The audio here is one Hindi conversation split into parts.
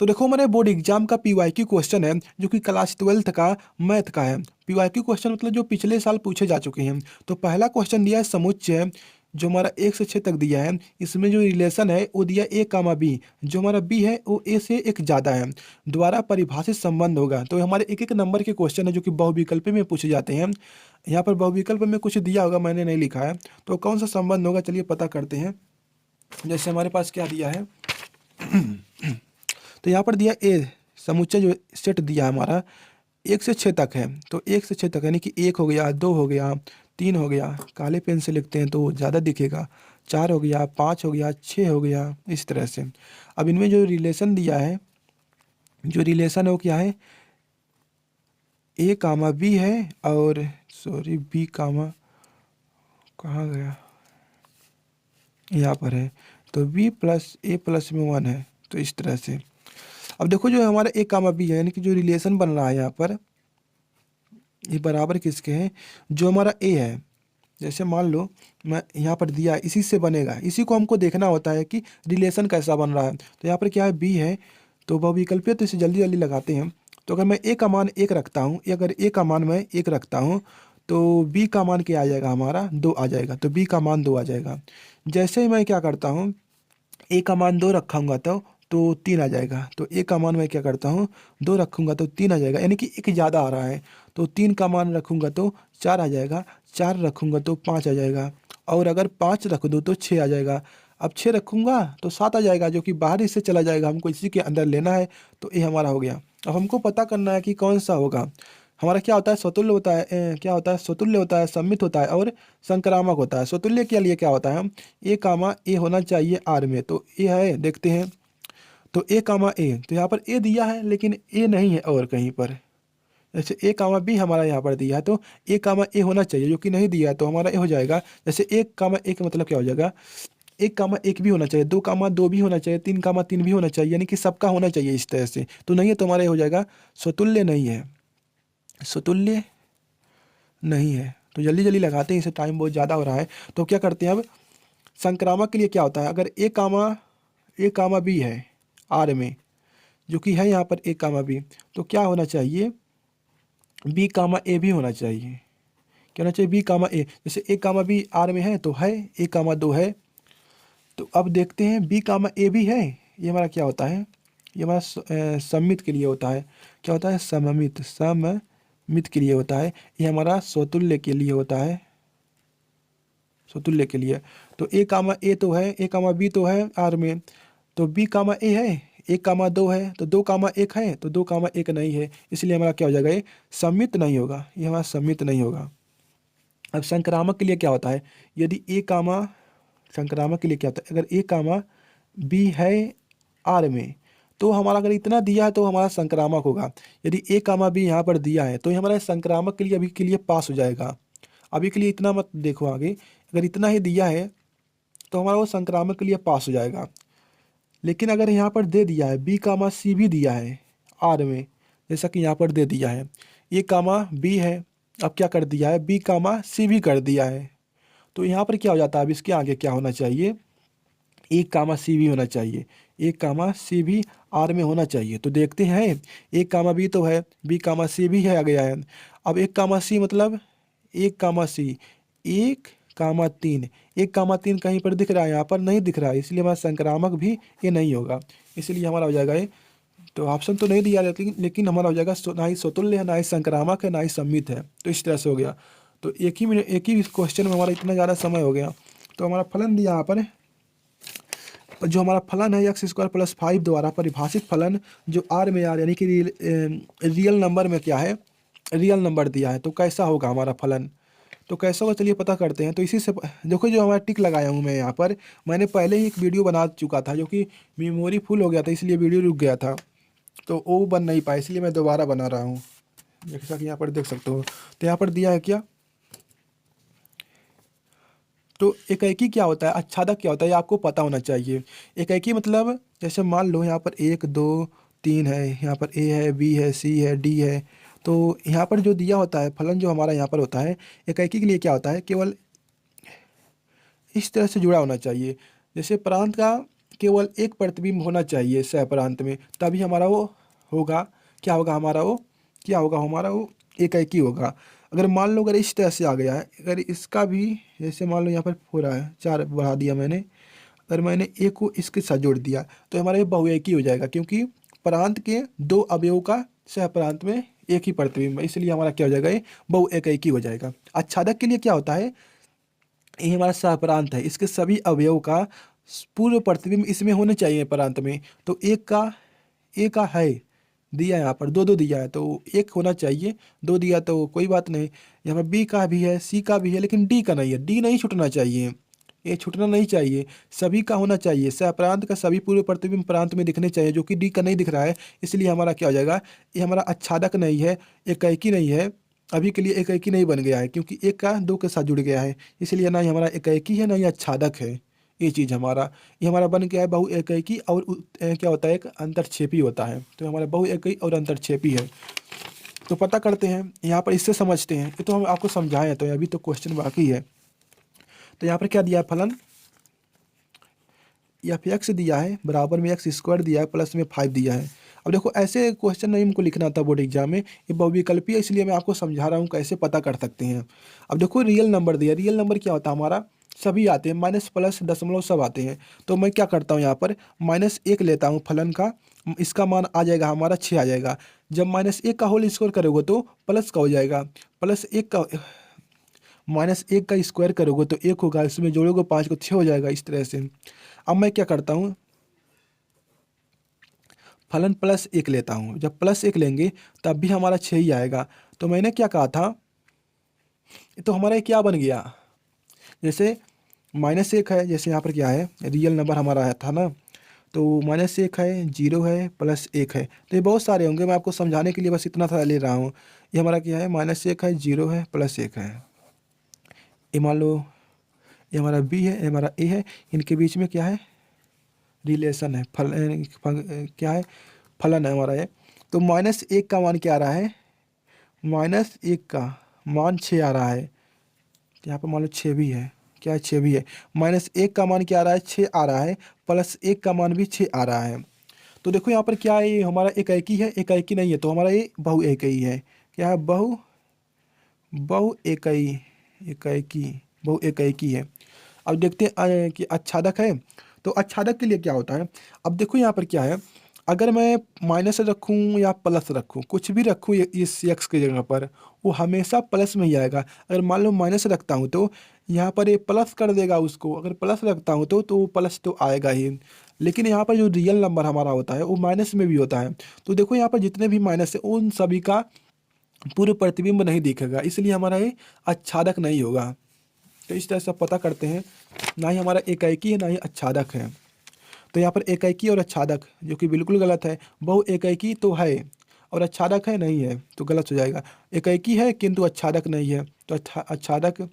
तो देखो हमारे बोर्ड एग्जाम का पीवाईक्यू क्वेश्चन है जो कि क्लास 12th का मैथ का है। पीवाईक्यू क्वेश्चन मतलब जो पिछले साल पूछे जा चुके हैं। तो पहला क्वेश्चन दिया है समुच्चय जो हमारा 1 से 6 तक दिया है। इसमें जो रिलेशन है वो दिया ए कामा बी, जो हमारा बी है वो ए से एक ज़्यादा है, द्वारा परिभाषित संबंध होगा। तो हमारे एक एक नंबर के क्वेश्चन है जो कि बहुविकल्प में पूछे जाते हैं। यहाँ पर बहुविकल्प में कुछ दिया होगा, मैंने नहीं लिखा है। तो कौन सा संबंध होगा चलिए पता करते हैं। जैसे हमारे पास क्या दिया है तो यहाँ पर दिया ए समुच्चय जो सेट दिया है हमारा 1 से 6 तक है। तो 1 से 6 तक यानी कि 1 हो गया, 2 हो गया, 3 हो गया, काले पेन से लिखते हैं तो ज़्यादा दिखेगा, 4 हो गया, 5 हो गया, 6 हो गया, इस तरह से। अब इनमें जो रिलेशन दिया है, जो रिलेशन है वो क्या है, ए कामा बी है और सॉरी बी कामा कहाँ गया, यहाँ पर है। तो बी प्लस ए प्लस में 1 है, तो इस तरह से। अब देखो जो हमारा ए कामा बी है यानी कि जो रिलेशन बन रहा है यहाँ पर, ये बराबर किसके हैं, जो हमारा ए है। जैसे मान लो मैं यहाँ पर दिया है, इसी से बनेगा, इसी को हमको देखना होता है कि रिलेशन कैसा बन रहा है। तो यहाँ पर क्या है बी है, तो बहुविकल्पीय तो इसे जल्दी जल्दी लगाते हैं। तो अगर मैं ए का मान 1 रखता हूँ, अगर ए का मान मैं 1 रखता हूँ तो बी का मान क्या आ जाएगा, हमारा 2 आ जाएगा। तो बी का मान 2 आ जाएगा। जैसे ही मैं क्या करता हूँ, ए का मान 2 रखूँगा तो 3 आ जाएगा। तो ए का मान मैं क्या करता हूँ, 2 रखूँगा तो 3 आ जाएगा, यानी कि एक ज़्यादा आ रहा है। तो 3 का मान रखूँगा तो 4 आ जाएगा, 4 रखूँगा तो 5 आ जाएगा, और अगर 5 रख दूँ तो 6 आ जाएगा। अब 6 रखूँगा तो 7 आ जाएगा, जो कि बाहर इससे चला जाएगा, हमको इसी के अंदर लेना है। तो ये हमारा हो गया। अब हमको पता करना है कि कौन सा होगा। हमारा क्या होता है, स्वतुल्य होता है, क्या होता है, स्वतुल्य होता है, सम्मित होता है और संक्रामक होता है। स्वतुल्य के लिए क्या होता है, ए कामा ए होना चाहिए आर में। तो ए है, देखते हैं। तो ए कामा ए, तो यहाँ पर ए दिया है लेकिन ए नहीं है और कहीं पर। जैसे ए कामा बी हमारा यहाँ पर दिया है तो ए कामा ए होना चाहिए, जो कि नहीं दिया है तो हमारा ए हो जाएगा। जैसे एक कामा ए का मतलब क्या हो जाएगा, एक कामा एक भी होना चाहिए, 2 कामा 2 भी होना चाहिए, 3 कामा 3 भी होना चाहिए, यानी कि सबका होना चाहिए इस तरह से। तो नहीं है तो हमारा ये हो जाएगा स्वतुल्य नहीं है, स्वतुल्य नहीं है। तो जल्दी जल्दी लगाते हैं, इसे टाइम बहुत ज़्यादा हो रहा है। तो क्या करते हैं अब, संक्रामक के लिए क्या होता है, अगर ए कामा बी है आर में, जो कि है यहाँ पर ए कामा बी, तो क्या होना चाहिए, बी कामा ए भी होना चाहिए। क्या होना चाहिए, बी कामा ए। जैसे ए कामा बी आर में है तो है, ए कामा 2 है। तो अब देखते हैं बी कामा ए भी है, ये हमारा क्या होता है, ये हमारा सममित के लिए होता है। क्या होता है, सममित, सममित के लिए होता है। ये हमारा स्वतुल्य के लिए होता है, स्वतुल्य के लिए। तो ए कामा ए तो है, ए कामा बी तो है आर में, तो बी कामा ए है, 1 कामा 2 है, तो 2 कामा 1 है, तो 2 कामा 1 नहीं है, इसलिए हमारा क्या हो जाएगा, ये सम्मित नहीं होगा, ये हमारा सम्मित नहीं होगा। अब संक्रामक के लिए क्या होता है, यदि ए कामा, संक्रामक के लिए क्या होता है, अगर ए कामा बी है आर में, तो हमारा अगर इतना दिया है तो हमारा संक्रामक होगा। यदि ए कामा बी यहाँ पर दिया है तो ये हमारा संक्रामक के लिए अभी के लिए पास हो जाएगा। अभी के लिए इतना मत देखो आगे, अगर इतना ही दिया है तो हमारा वो संक्रामक के लिए पास हो जाएगा। लेकिन अगर यहाँ पर दे दिया है बी कामा सी भी दिया है आर में, जैसा कि यहाँ पर दे दिया है ए कामा बी है, अब क्या कर दिया है, बी कामा सी भी कर दिया है, तो यहाँ पर क्या हो जाता है, अब इसके आगे क्या होना चाहिए, एक कामा सी भी होना चाहिए, एक कामा सी भी आर में होना चाहिए। तो देखते हैं, एक कामा बी तो है, बी कामा सी भी है आ गया है। अब एक कामा सी मतलब एक कामा सी, 1,3, 1,3 कहीं पर दिख रहा है, यहाँ पर नहीं दिख रहा है, इसलिए हमारा संक्रामक भी ये नहीं होगा, इसलिए हमारा हो जाएगा ये। तो ऑप्शन तो नहीं दिया लेकिन हमारा हो जाएगा ना ही स्वतुल्य है, ना ही संक्रामक है, ना ही सम्मित है। तो इस तरह से हो गया। तो एक ही मिनट, एक ही क्वेश्चन में हमारा इतना ज़्यादा समय हो गया। तो हमारा फलन दिया यहाँ पर, जो हमारा फलन है x² + 5 द्वारा परिभाषित फलन, जो आर में आर यानी कि रियल नंबर में क्या है, रियल नंबर दिया है, तो कैसा होगा हमारा फलन। तो कैसा होगा चलिए पता करते हैं। तो इसी से देखो जो हमारा टिक लगाया हूँ मैं यहाँ पर, मैंने पहले ही एक वीडियो बना चुका था, जो कि मेमोरी फुल हो गया था इसलिए वीडियो रुक गया था, तो वो बन नहीं पाया, इसलिए मैं दोबारा बना रहा हूँ, जैसा कि यहाँ पर देख सकते हो। तो यहाँ पर दिया है क्या, तो एकाएकी क्या होता है, आच्छादक क्या होता है, ये आपको पता होना चाहिए। एकाएकी मतलब जैसे मान लो यहाँ पर 1 2 3 है, यहाँ पर ए है, बी है, सी है, डी है। तो यहाँ पर जो दिया होता है फलन जो हमारा यहाँ पर होता है, एकाएकी के लिए क्या होता है, केवल इस तरह से जुड़ा होना चाहिए। जैसे प्रांत का केवल एक प्रतिबिंब होना चाहिए सहप्रांत में, तभी हमारा वो होगा, क्या होगा हमारा वो, क्या होगा हमारा वो, एकाएकी होगा। अगर मान लो अगर इस तरह से आ गया है, अगर इसका भी जैसे मान लो यहाँ पर हो रहा है, 4 बढ़ा दिया मैंने, अगर मैंने ए को इसके साथ जोड़ दिया तो हमारा ये बहुएकी हो जाएगा, क्योंकि प्रांत के 2 अवयवों का सहप्रांत में एक ही प्रतिबिंब है, इसलिए हमारा क्या हो जाएगा, ये बहुएकी हो जाएगा। आच्छादक के लिए क्या होता है, ये हमारा सहप्रांत है, इसके सभी अवयवों का पूर्व प्रतिबिंब इसमें होने चाहिए प्रांत में। तो एक का है दिया, यहाँ पर 2 2 दिया है तो एक होना चाहिए, 2 दिया तो कोई बात नहीं। यहाँ पर बी का भी है, सी का भी है, लेकिन डी का नहीं है, डी नहीं छूटना चाहिए, ये छूटना नहीं चाहिए, सभी का होना चाहिए। सहप्रांत का सभी पूर्व प्रतिबिंब प्रांत में दिखने चाहिए, जो कि डी का नहीं दिख रहा है, इसलिए हमारा क्या हो जाएगा, ये हमारा आच्छादक नहीं है, एकाएकी नहीं है, अभी के लिए एकाएकी नहीं बन गया है, क्योंकि एक का 2 के साथ जुड़ गया है, इसलिए ना ही हमारा एकाएकी है ना ही आच्छादक है। ये चीज़ हमारा, ये हमारा बन गया है बहुएकाकी और क्या होता है, एक अंतरक्षेपी होता है। तो हमारा बहुएकाकी और अंतरक्षेपी है। तो पता करते हैं यहाँ पर, इससे समझते हैं, ये तो हम आपको समझाएं, तो अभी तो क्वेश्चन बाकी है। तो यहाँ पर क्या दिया है फलन, एफ एक्स दिया है बराबर में एक्स स्क्वायर दिया है प्लस में 5 दिया है। अब देखो ऐसे क्वेश्चन नहीं हमको लिखना था बोर्ड एग्जाम में, ये बहुविकल्पी है, इसलिए मैं आपको समझा रहा हूँ कैसे पता कर सकते हैं। अब देखो रियल नंबर दिया, रियल नंबर क्या होता है हमारा, सभी आते हैं, माइनस प्लस दशमलव सब आते हैं। तो मैं क्या करता हूँ यहाँ पर -1 लेता हूँ फलन का, इसका मान आ जाएगा हमारा 6 आ जाएगा। जब -1 का होल स्क्वायर करोगे तो प्लस का हो जाएगा, +1 का -1 का स्क्वायर करोगे तो 1 होगा, इसमें जोड़ोगे 5 को 6 हो जाएगा, इस तरह से। अब मैं क्या करता हूँ, फलन +1 लेता हूँ, जब +1 लेंगे तब भी हमारा 6 ही आएगा। तो मैंने क्या कहा था, तो हमारा ये क्या बन गया, जैसे -1 है, जैसे यहाँ पर क्या है रियल नंबर हमारा है था ना, तो -1 है, 0 है, +1 है, तो ये बहुत सारे होंगे, मैं आपको समझाने के लिए बस इतना सा ले रहा हूँ। ये हमारा क्या है, -1 है, 0 है, +1 है। ये मान लो ये हमारा बी है, ये हमारा ए है, इनके बीच में क्या है, रिलेशन है, क्या है, फलन है हमारा ये। तो -1 का मान क्या आ रहा है, -1 का मान 6 आ रहा है, यहाँ पर मान लो 6 भी है, क्या है 6 भी है, -1 का मान क्या आ रहा है, 6 आ रहा है, +1 का मान भी 6 आ रहा है। तो देखो यहाँ पर क्या है, ये हमारा एकाएकी है, एकाएकी नहीं है, तो हमारा ये बहुएकाई है, क्या है, बहुएकाई, एकाएकी, बहुएकाई है। अब देखते हैं कि आच्छादक है, तो आच्छादक के लिए क्या होता है। अब देखो यहाँ पर क्या है, अगर मैं माइनस रखूँ या प्लस रखूँ, कुछ भी रखूँ इस एक्स की जगह पर, वो हमेशा प्लस में ही आएगा। अगर मान लो माइनस रखता हूँ तो यहाँ पर ये प्लस कर देगा उसको, अगर प्लस रखता हूँ तो वो प्लस तो आएगा ही। लेकिन यहाँ पर जो रियल नंबर हमारा होता है वो माइनस में भी होता है। तो देखो यहाँ पर जितने भी माइनस है उन सभी का पूर्व प्रतिबिंब नहीं दिखेगा, इसलिए हमारा ये आच्छादक नहीं होगा। तो इस तरह से पता करते हैं, ना ही हमारा एकाएकी है ना ही आच्छादक है। तो यहाँ पर एकाएकी और आच्छादक, जो कि बिल्कुल गलत है, बहुएकाकी तो है और आच्छादक है नहीं है, तो गलत हो जाएगा। एकाएकी है किंतु आच्छादक नहीं है, तो आच्छादक,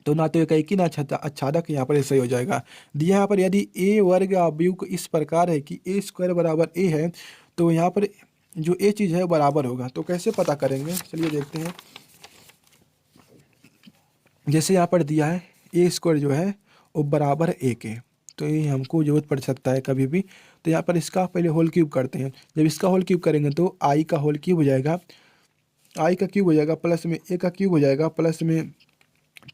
तो ना तो एकाएकी ना आच्छादक, यहाँ पर सही हो जाएगा। दिया यहाँ पर यदि ए वर्ग अवयव इस प्रकार है कि ए स्क्वायर बराबर ए है, तो यहाँ पर जो ए चीज़ है वो बराबर होगा। तो कैसे पता करेंगे, चलिए देखते हैं। जैसे यहाँ पर दिया है ए स्क्वायर जो है वो बराबर है ए के, तो ये हमको जरूरत पड़ सकता है कभी भी। तो यहाँ पर इसका पहले होल क्यूब करते हैं। जब इसका होल क्यूब करेंगे तो आई का होल क्यूब हो जाएगा, आई का क्यूब हो जाएगा, प्लस में ए का क्यूब हो जाएगा, प्लस में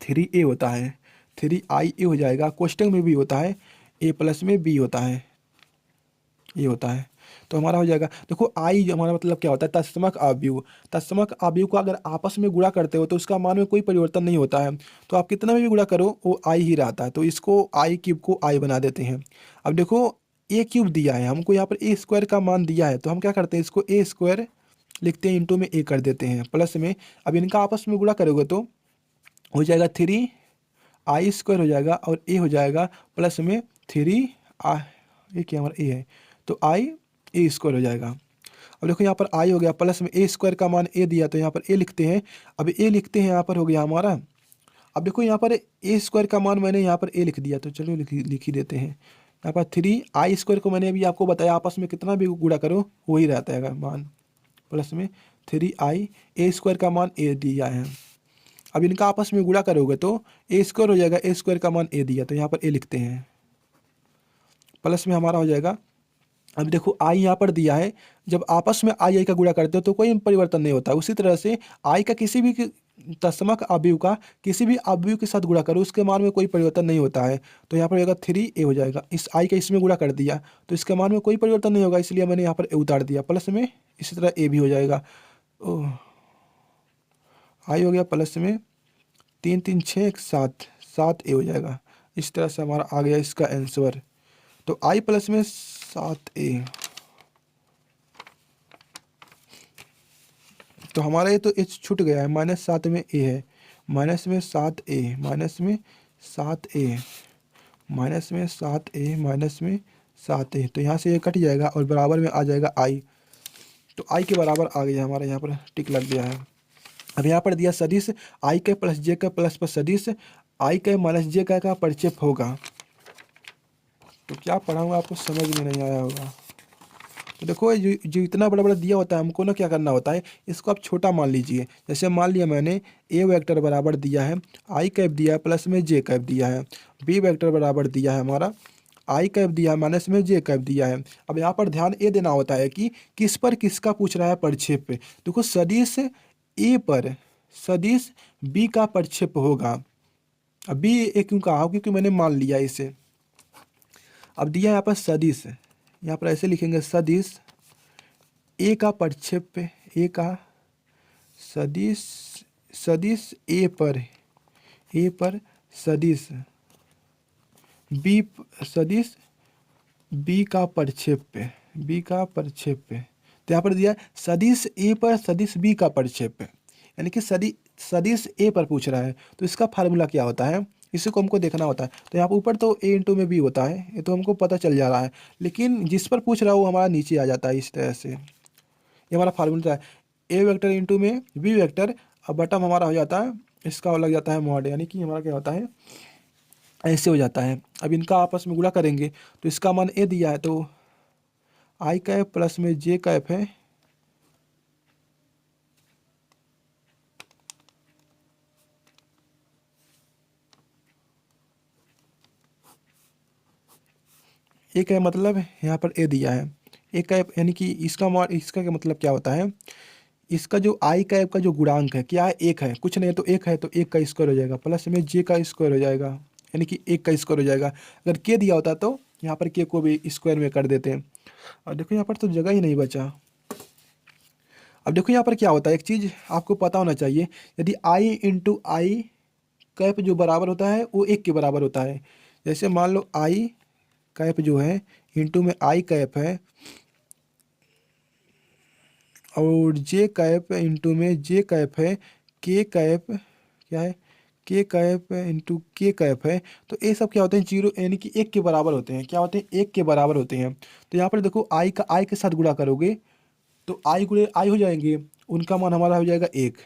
3a होता है, 3ia हो जाएगा। कोष्टक में भी होता है, a प्लस में b होता है, ये होता है। तो हमारा हो जाएगा, देखो आई हमारा मतलब क्या होता है, तत्समक अवयव। तत्समक अवयव को अगर आपस में गुणा करते हो तो उसका मान में कोई परिवर्तन नहीं होता है, तो आप कितना भी गुणा करो वो आई ही रहता है। तो इसको आई क्यूब को आई बना देते हैं। अब देखो ए क्यूब दिया है हमको, यहाँ पर ए स्क्वायर का मान दिया है, तो हम क्या करते हैं, इसको ए स्क्वायर लिखते हैं, इंटू में ए कर देते हैं, प्लस में। अब इनका आपस में गुणा करोगे तो हो जाएगा 3i² हो जाएगा, और ए हो जाएगा प्लस में 3 ये क्या हमारा ए है, तो ia² हो जाएगा। अब देखो यहाँ पर आई हो गया, प्लस में ए स्क्वायर का मान ए दिया, तो यहाँ पर ए लिखते हैं। अब ए लिखते हैं, यहाँ पर हो गया हमारा। अब देखो यहाँ पर ए स्क्वायर का मान मैंने यहाँ पर ए लिख दिया, तो चलो लिख ही देते हैं। यहाँ पर 3i² को मैंने अभी आपको बताया, आपस में कितना भी गुणा करो वही रहता है मान, प्लस में 3i, ए स्क्वायर का मान ए दिया है। अब इनका आपस में गुणा करोगे तो ए स्क्वायर हो जाएगा, ए स्क्वायर का मान ए दिया, तो यहाँ पर ए लिखते हैं। प्लस में हमारा हो जाएगा, अब देखो आई यहाँ पर दिया है, जब आपस में आई का गुणा करते हो तो कोई परिवर्तन नहीं होता। उसी तरह से आई का किसी भी तत्समक अवयव का किसी भी अवयव के साथ गुणा करो, उसके मान में कोई परिवर्तन नहीं होता है। तो यहाँ पर होगा 3a हो जाएगा, इस आई का इसमें गुणा कर दिया तो इसके मान में कोई परिवर्तन नहीं होगा, इसलिए मैंने यहाँ पर ए उतार दिया प्लस में। इसी तरह ए भी हो जाएगा, ओह आई हो गया प्लस में 3 3 6 7, 7a हो जाएगा। इस तरह से हमारा आ गया इसका आंसर। तो आई प्लस में 7a, तो हमारा ये तो एच छूट गया है, -7 में ए है, माइनस में 7a, माइनस में 7a, माइनस में 7a, माइनस में 7a, तो यहाँ से ये कट जाएगा और बराबर में आ जाएगा आई। तो आई के बराबर आ गया, हमारा यहाँ पर टिक लग गया है। अब यहाँ पर दिया सदिश आई के प्लस जे का प्लस पर सदिश आई के माइनस जे का परिक्षेप होगा। तो क्या पढ़ाऊँगा आपको समझ में नहीं आया होगा। तो देखो जो इतना बड़ा बड़ा दिया होता है हमको ना क्या करना होता है, इसको आप छोटा मान लीजिए। जैसे मान लिया मैंने ए वेक्टर बराबर दिया है आई कैप दिया है प्लस में जे कैप दिया है, बी वेक्टर बराबर दिया है हमारा आई कैप दिया है माइनस में जे कैप दिया है। अब यहाँ पर ध्यान ये देना होता है कि किस पर किसका पूछ रहा है परिक्षेप पे। देखो सदिश ए पर सदिश बी का परिक्षेप होगा। अब बी ए क्यों कहा, क्योंकि मैंने मान लिया इसे। अब दिया यहाँ पर सदिश, यहाँ पर ऐसे लिखेंगे सदिश ए का परिक्षेप, ए का सदिश, सदिश ए पर सदिश बी, सदिश बी का परिक्षेप, बी का परिक्षेप। तो यहाँ पर दिया सदिश ए पर सदिश बी का परिक्षेप, यानी कि सदिश ए पर पूछ रहा है। तो इसका फार्मूला क्या होता है, इसी को हमको देखना होता है। तो यहाँ पर ऊपर तो ए इंटू में बी होता है, ये तो हमको पता चल जा रहा है, लेकिन जिस पर पूछ रहा है वो हमारा नीचे आ जाता है इस तरह से। ये हमारा फार्मूला है, ए वेक्टर इंटू में बी वेक्टर, अब बटम हमारा हो जाता है, इसका लग जाता है मॉड, यानी कि हमारा क्या होता है ऐसे हो जाता है। अब इनका आपस में गुणा करेंगे तो इसका मान ए दिया है, तो आई कैप प्लस में जे कैप है ए का मतलब यहाँ पर ए दिया है, ए कैप यानी कि इसका क्या मतलब क्या होता है, इसका जो आई कैप का जो गुणांक है क्या है, एक है, कुछ नहीं है तो एक है, तो एक का स्क्वायर हो जाएगा प्लस में जे का स्क्वायर हो जाएगा, यानी कि एक का स्क्वायर हो जाएगा। अगर के दिया होता तो यहाँ पर के को भी स्क्वायर में कर देते हैं। और देखो यहाँ पर तो जगह ही नहीं बचा। अब देखो यहाँ पर क्या होता है, एक चीज़ आपको पता होना चाहिए, यदि आई इंटू आई कैप जो बराबर होता है वो एक के बराबर होता है। जैसे मान लो आई कैप जो है इंटू में आई कैप है और जे कैप इंटू में जे कैप है, के कैप क्या है, के कैप इंटू के कैप है, तो ये सब क्या होते हैं जीरो, यानी कि एक के बराबर होते हैं। क्या होते हैं, एक के बराबर होते हैं। तो यहाँ पर देखो आई का आई के साथ गुणा करोगे तो आई गुणे आई हो जाएंगे, उनका मान हमारा हो जाएगा एक।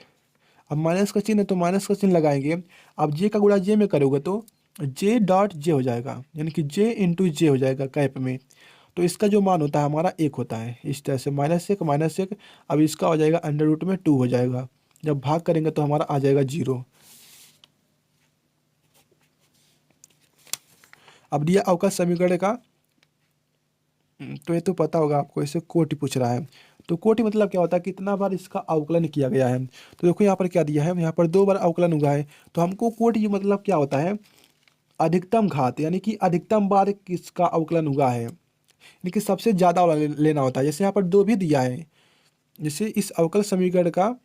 अब माइनस का चिन्ह है तो माइनस का चिन्ह लगाएंगे। अब जे का गुणा जे में करोगे तो जे डॉट जे हो जाएगा, यानी कि जे इंटू जे हो जाएगा कैप में। तो इसका जो मान होता है हमारा एक होता है, इस तरह से -1 -1। अब इसका हो जाएगा √2 हो जाएगा, जब भाग करेंगे तो हमारा आ जाएगा 0। अब दिया अवकल समीकरण का, तो ये तो पता होगा आपको, इसे कोटि पूछ रहा है। तो कोटि मतलब क्या होता है, कितना बार इसका अवकलन किया गया है। तो देखो यहाँ पर क्या दिया है, यहाँ पर 2 बार अवकलन हुआ है। तो हमको कोटि मतलब क्या होता है, अधिकतम घात, यानी कि अधिकतम बार किसका अवकलन हुआ है, यानी कि सबसे ज़्यादा वाला लेना होता है। जैसे यहाँ पर 2 भी दिया है, जैसे इस अवकल समीकरण का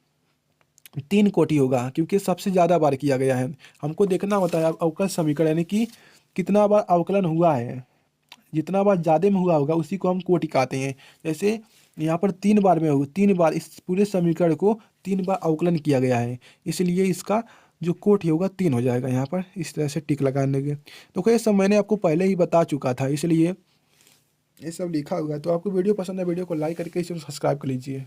3 कोटि होगा क्योंकि सबसे ज़्यादा बार किया गया है। हमको देखना होता है अवकल समीकरण यानी कि कितना बार अवकलन हुआ है, जितना बार ज़्यादा में हुआ होगा उसी को हम कोटि कहते हैं। जैसे यहाँ पर 3 बार में होगा, 3 बार इस पूरे समीकरण को 3 बार अवकलन किया गया है, इसलिए इसका जो कोटि होगा 3 हो जाएगा। यहाँ पर इस तरह से टिक लगाने के, तो ये सब मैंने आपको पहले ही बता चुका था, इसलिए ये सब लिखा हुआ है। तो आपको वीडियो पसंद है, वीडियो को लाइक करके इसे सब्सक्राइब कर लीजिए।